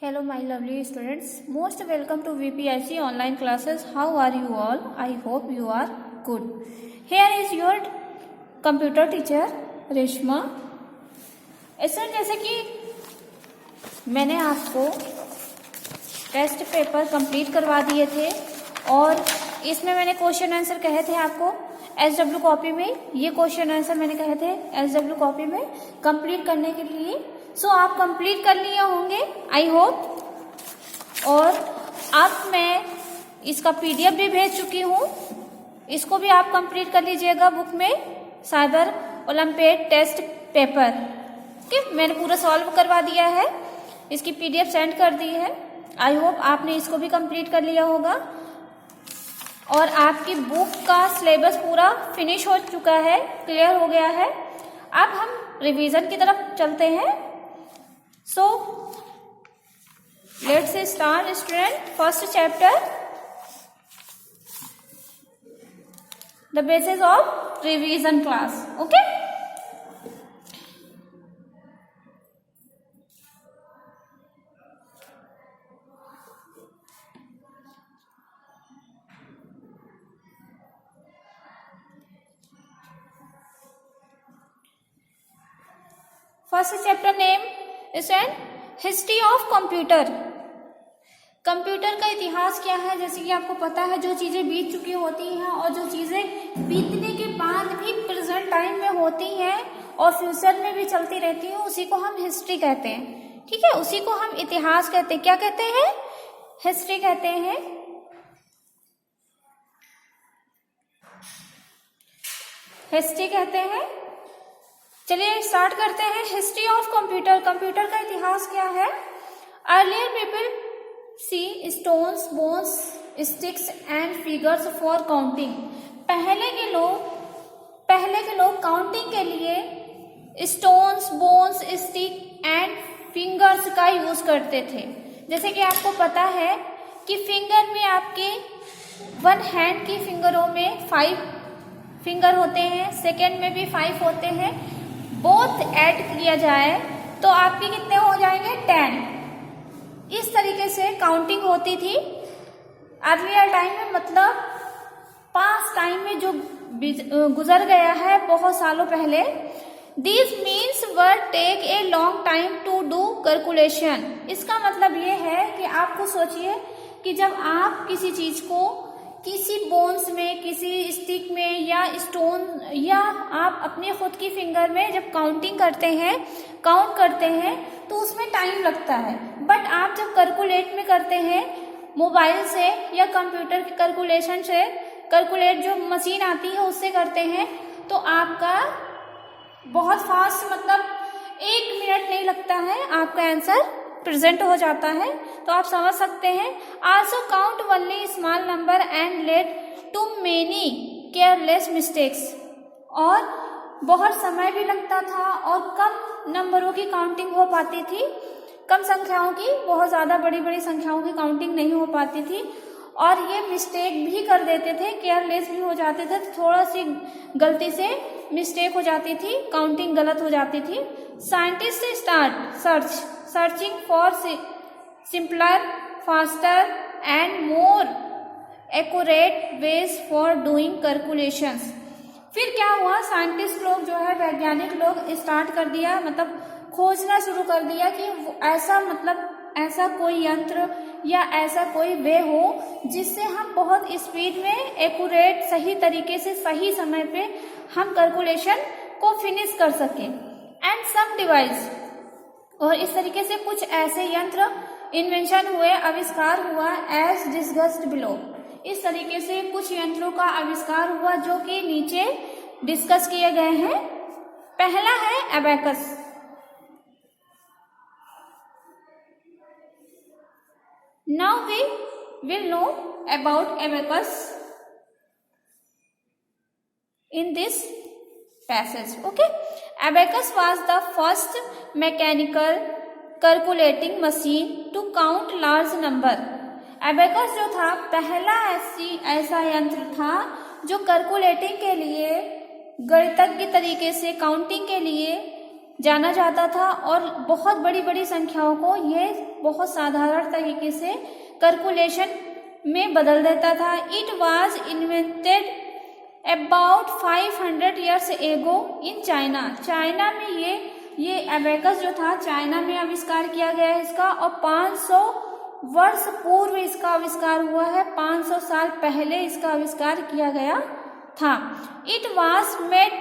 Hello my lovely students, most welcome to VPIC online classes. How are you all? I hope you are good. Here is your computer teacher Reshma. ऐसा जैसे कि मैंने आपको test paper complete करवा दिए थे और इसमें मैंने क्वेश्चन आंसर कहे थे आपको SW कॉपी में. ये क्वेश्चन आंसर मैंने कहे थे SW कॉपी में कंप्लीट करने के लिए. सो आप कंप्लीट कर लिए होंगे आई होप. और अब मैं इसका PDF भी भेज चुकी हूँ, इसको भी आप कंप्लीट कर लीजिएगा बुक में. साइबर ओलंपियाड टेस्ट पेपर के मैंने पूरा सॉल्व करवा दिया है, इसकी PDF सेंड कर दी है. आई होप आपने इसको भी कंप्लीट कर लिया होगा और आपकी बुक का सिलेबस पूरा फिनिश हो चुका है, क्लियर हो गया है. अब हम रिवीजन की तरफ चलते हैं. So let's start student. First chapter, the basis of revision class. Okay. First chapter name is history of computer. Computer का इतिहास क्या है, जैसे कि आपको पता है जो चीजें बीत चुकी होती हैं और जो चीजें बीतने के बाद भी प्रेजेंट टाइम में होती हैं और फ्यूचर में भी चलती रहती हैं, उसी को हम हिस्ट्री कहते हैं. ठीक है, उसी को हम इतिहास कहते हैं. क्या कहते हैं? हिस्ट्री कहते हैं. हिस्ट्री कहते हैं. चलिए स्टार्ट करते हैं. History of computer. कंप्यूटर का इतिहास क्या है? Earlier people see stones, bones, sticks and figures for counting. पहले के लोग काउंटिंग के लिए stones, bones, stick and fingers का यूज करते थे. जैसे कि आपको पता है कि फिंगर में आपके वन हैंड की फिंगरों में 5 फिंगर होते हैं, सेकेंड में भी 5 होते हैं. बोथ ऐड किया जाए तो आपके कितने हो जाएंगे? 10. इस तरीके से काउंटिंग होती थी अर्लियर टाइम में, मतलब पास्ट टाइम में जो गुजर गया है बहुत सालों पहले. This means were take a long time to do calculation. इसका मतलब ये है कि आपको सोचिए कि जब आप किसी चीज को किसी बोन्स में, किसी स्टिक में या स्टोन या आप अपने खुद की फिंगर में जब काउंटिंग करते हैं, काउंट करते हैं तो उसमें टाइम लगता है. बट आप जब कैलकुलेट में करते हैं मोबाइल से या कंप्यूटर के कैलकुलेशन से, कैलकुलेट जो मशीन आती है उससे करते हैं, तो आपका बहुत फास्ट, मतलब 1 मिनट नहीं लगता है, आपका आंसर प्रेजेंट हो जाता है. तो आप समझ सकते हैं. Also count only small number and led to many careless mistakes. और बहुत समय भी लगता था और कम नंबरों की काउंटिंग हो पाती थी, कम संख्याओं की, बहुत ज्यादा बड़ी बड़ी संख्याओं की काउंटिंग नहीं हो पाती थी. और ये मिस्टेक भी कर देते थे, केयरलेस भी हो जाते थे, थोड़ा सी गलती से मिस्टेक हो जाती थी, काउंटिंग गलत हो जाती थी. Scientist start searching for simpler, faster and more accurate ways for doing calculations. फिर क्या हुआ? साइंटिस्ट लोग जो है, वैज्ञानिक लोग स्टार्ट कर दिया, मतलब खोजना शुरू कर दिया कि ऐसा कोई यंत्र या ऐसा कोई वे हो जिससे हम बहुत स्पीड में एक्यूरेट, सही तरीके से सही समय पे हम कैलकुलेशन को फिनिश कर सकें. एंड सम डिवाइस, और इस तरीके से कुछ ऐसे यंत्र इन्वेंशन हुए, आविष्कार हुआ एज डिस्कस्ड बिलो. इस तरीके से कुछ यंत्रों का आविष्कार हुआ जो कि नीचे डिस्कस किए गए हैं. पहला है abacus. Now we will know about abacus in this passage. Okay, abacus was the first mechanical calculating machine to count large number. abacus जो था पहला ऐसा यंत्र था जो कैलकुलेटिंग के लिए, गणितज्ञ तरीके से काउंटिंग के लिए जाना जाता था और बहुत बड़ी बड़ी संख्याओं को ये बहुत साधारण तरीके से कैलकुलेशन में बदल देता था। It was invented about 500 years ago in China. China में ये एबेकस जो था चाइना में आविष्कार किया गया है इसका, और 500 वर्ष पूर्व इसका आविष्कार हुआ है। 500 साल पहले इसका आविष्कार किया गया था। It was made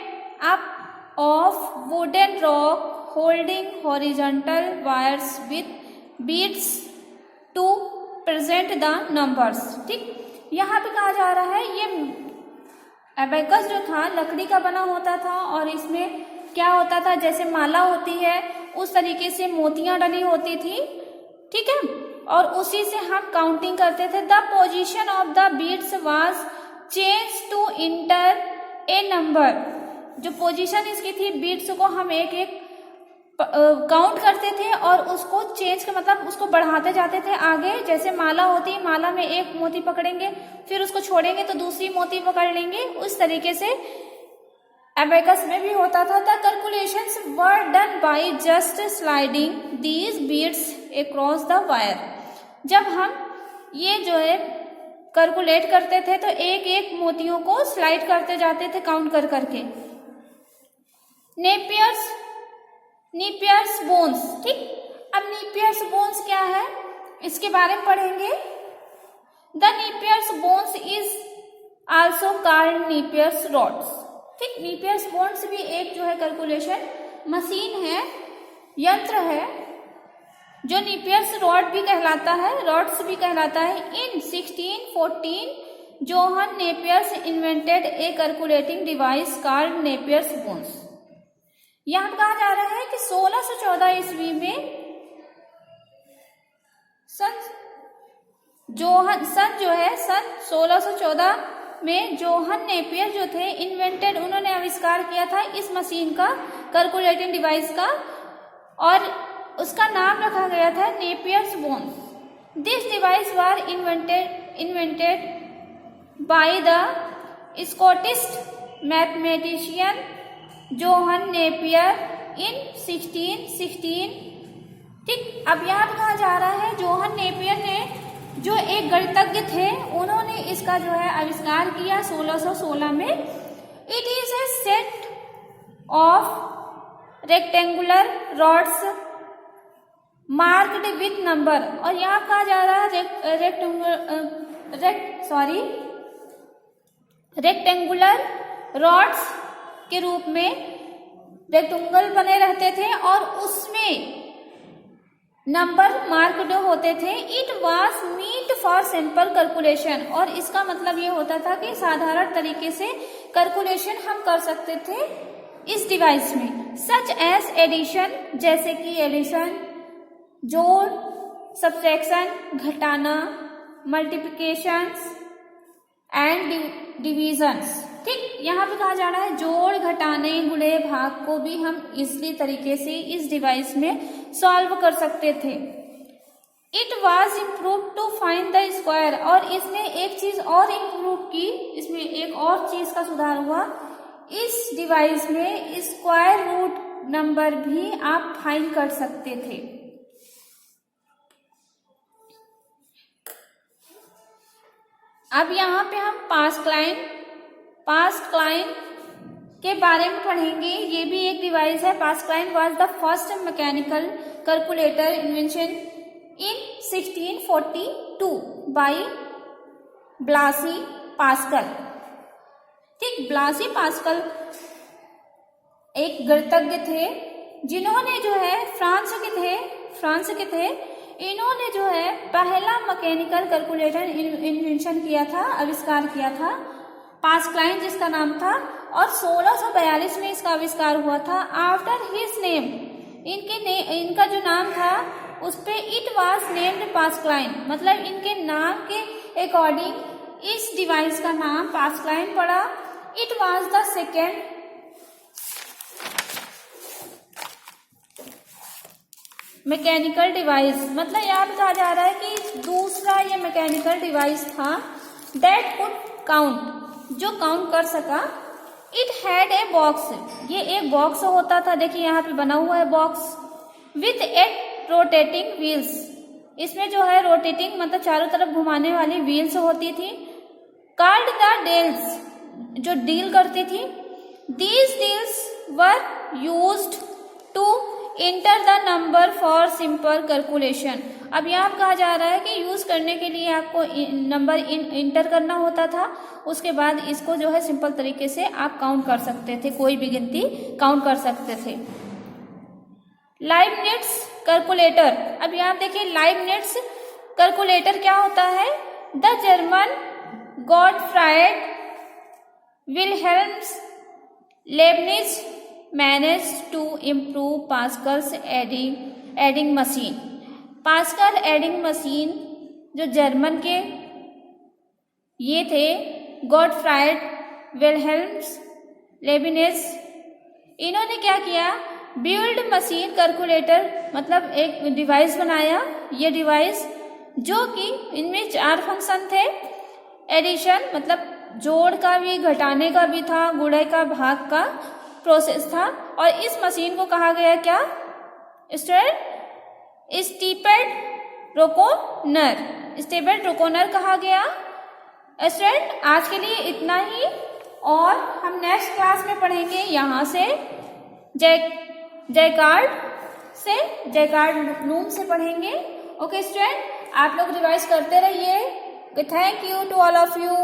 up of wooden rock holding horizontal wires with beads to present the numbers. ठीक, यहाँ पे कहा जा रहा है ये एबेकस जो था लकड़ी का बना होता था और इसमें क्या होता था, जैसे माला होती है उस तरीके से मोतियां डली होती थी। ठीक है, और उसी से हम काउंटिंग करते थे। The position of the beads was change to enter a number. जो पोजीशन इसकी थी बीड्स को हम एक एक काउंट करते थे और उसको चेंज का मतलब उसको बढ़ाते जाते थे आगे। जैसे माला होती है, माला में एक मोती पकड़ेंगे फिर उसको छोड़ेंगे तो दूसरी मोती पकड़ लेंगे, उस तरीके से एबेकस में भी होता था। The calculations were done by just sliding these beads across the wire. जब हम ये जो है कैलकुलेट करते थे तो एक एक मोतियों को स्लाइड करते जाते थे काउंट कर करके। Napier's bones. ठीक, अब नेपियर्स बोन्स क्या है इसके बारे में पढ़ेंगे। The Napier's bones is also called Napier's rods. ठीक, नेपियर्स बोन्स भी एक जो है कैलकुलेशन मशीन है, यंत्र है जो नेपियर्स रॉड भी कहलाता है, रॉड्स भी कहलाता है। In 1614 John Napier's invented a calculating device called Napier's bones. यहां कहा जा रहा है कि 1614 ईस्वी में सन 1614 में जोहन नेपियर जो थे इन्वेंटेड, उन्होंने आविष्कार किया था इस मशीन का, कैलकुलेटिंग डिवाइस का, और उसका नाम रखा गया था Napier's bones. This device was invented by the Scottish mathematician John Napier in 1616। ठीक, अब यहाँ पर कहा जा रहा है जोहन नेपियर ने, जो एक गणितज्ञ थे, उन्होंने इसका जो है आविष्कार किया 1616 में। It is a set of rectangular rods marked with number. और यहाँ कहा जा रहा है रेक्टेंगुलर रॉड्स के रूप में रेक्टेंगल बने रहते थे और उसमें नंबर मार्क्ड होते थे। It was meant for simple calculation, और इसका मतलब ये होता था कि साधारण तरीके से कैलकुलेशन हम कर सकते थे इस डिवाइस में। सच एज एडिशन, जैसे कि एडिशन, जोड़, सब्ट्रैक्शन, घटाना, मल्टीप्लिकेशंस एंड डिविजन्स। ठीक, यहाँ पे कहा जा रहा है जोड़, घटाने, गुणे, भाग को भी हम इजली तरीके से इस डिवाइस में सॉल्व कर सकते थे। It was improve to find the square, और इसने एक चीज और इम्प्रूव की, इसमें एक और चीज का सुधार हुआ। इस डिवाइस में स्क्वायर रूट नंबर भी आप फाइंड कर सकते थे। अब यहाँ पे हम पास्कलाइन के बारे में पढ़ेंगे। ये भी एक डिवाइस है। Pascaline was the first mechanical calculator invention in 1642 by Blaise Pascal. ठीक, ब्लासी पास्कल एक गणितज्ञ थे जिन्होंने जो है फ्रांस के थे। इन्होंने जो है पहला मैकेनिकल कैलकुलेटर इन्वेंशन किया था, आविष्कार किया था, पास्कलाइन जिसका नाम था, और 1642 में इसका आविष्कार हुआ था। आफ्टर हिज नेम, इनका जो नाम था उस पे इट वाज नेम्ड पास्कलाइन, मतलब इनके नाम के अकॉर्डिंग इस डिवाइस का नाम पास्कलाइन पड़ा। It was the second mechanical device, मतलब यहाँ पे कहा जा रहा है कि दूसरा ये मैकेनिकल डिवाइस था दैट कुड काउंट, जो काउंट कर सका। इट हैड ए बॉक्स, ये एक बॉक्स होता था, देखिए यहाँ पे बना हुआ है बॉक्स, विथ 8 रोटेटिंग व्हील्स, इसमें जो है रोटेटिंग मतलब चारों तरफ घुमाने वाली व्हील्स होती थी। कॉल्ड द डेल्स, जो डील करती थी। These dials were used to enter the number for simple calculation. अब यहाँ कहा जा रहा है कि यूज करने के लिए आपको नंबर इंटर करना होता था, उसके बाद इसको जो है सिंपल तरीके से आप काउंट कर सकते थे, कोई भी गिनती काउंट कर सकते थे। लाइबनिट्ज कैलकुलेटर, अब यहाँ देखिए लाइबनिट्ज कैलकुलेटर क्या होता है। The German Gottfried Wilhelm Leibniz manage to improve Pascal's adding machine. Pascal adding machine जो जर्मन के ये थे, गॉटफ्राइड विल्हेल्म्स लेबनिज, इन्होंने क्या किया, बिल्ड मशीन कैलकुलेटर, मतलब एक डिवाइस बनाया। ये डिवाइस जो कि इनमें 4 फंक्शन थे। एडिशन मतलब जोड़ का भी, घटाने का भी था, गुणे का, भाग का प्रोसेस था। और इस मशीन को कहा गया क्या स्टूडेंट, स्टीपेड रोकोनर, स्टीपेड रोकोनर कहा गया। स्टूडेंट आज के लिए इतना ही, और हम नेक्स्ट क्लास में पढ़ेंगे यहाँ से जैकार्ड ब्लूम से पढ़ेंगे। ओके स्टूडेंट, आप लोग रिवाइज करते रहिए। Thank you to all of you.